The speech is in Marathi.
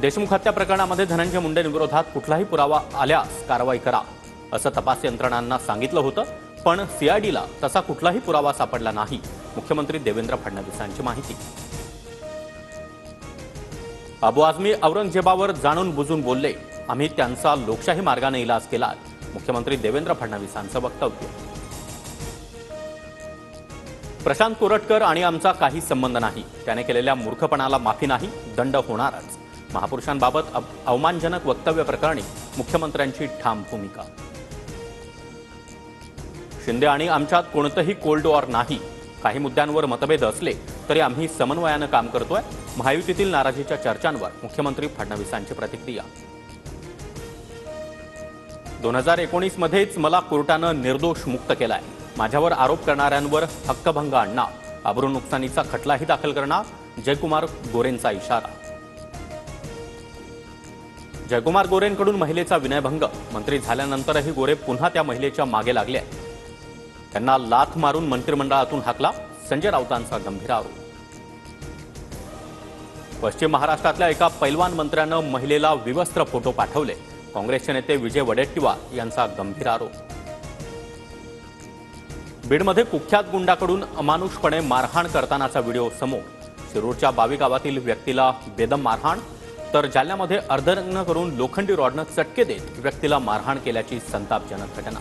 देशमुख हत्या प्रकरणामध्ये धनंजय मुंडेंविरोधात कुठलाही पुरावा आल्यास कारवाई करा असं तपास यंत्रणांना सांगितलं होतं, पण सीआयडीला तसा कुठलाही पुरावा सापडला नाही. मुख्यमंत्री देवेंद्र फडणवीसांची माहिती. अबू आझमी औरंगजेबावर जाणून बुजून बोलले, आम्ही त्यांचा लोकशाही मार्गाने इलाज केला. मुख्यमंत्री देवेंद्र फडणवीसांचं वक्तव्य. प्रशांत कोरटकर आणि आमचा काही संबंध नाही. त्याने केलेल्या मूर्खपणाला माफी नाही, दंड होणारच. महापुरुषांबाबत अवमानजनक वक्तव्य प्रकरणी मुख्यमंत्र्यांची ठाम भूमिका. शिंदे आणि आमच्यात कोणतंही कोल्ड वॉर नाही. काही मुद्द्यांवर मतभेद असले तरी आम्ही समन्वयानं काम करतोय. महायुतीतील नाराजीच्या चर्चांवर मुख्यमंत्री फडणवीसांची प्रतिक्रिया. 2019 मध्येच मला कोर्टानं निर्दोष मुक्त केलाय. माझ्यावर आरोप करणाऱ्यांवर हक्कभंग आणणार, आबरू नुकसानीचा खटलाही दाखल करणार. जयकुमार गोरेंचा इशारा. जयकुमार गोरेंकडून महिलेचा विनयभंग. मंत्री झाल्यानंतरही गोरे पुन्हा त्या महिलेच्या मागे लागले. त्यांना लाथ मारून मंत्रिमंडळातून हाकला. संजय राऊतांचा गंभीर आरोप. पश्चिम महाराष्ट्रातल्या एका पैलवान मंत्र्यानं महिलेला विवस्त्र फोटो पाठवले. काँग्रेसचे नेते विजय वडेट्टीवार यांचा गंभीर आरोप. बीडमध्ये कुख्यात गुंडाकडून अमानुषपणे मारहाण करतानाचा व्हिडिओ समोर. शिरूरच्या बावी गावातील व्यक्तीला बेदम मारहाण, तर जालन्यामध्ये अर्धनग्न करून लोखंडी रॉडनं चटके देत व्यक्तीला मारहाण केल्याची संतापजनक घटना.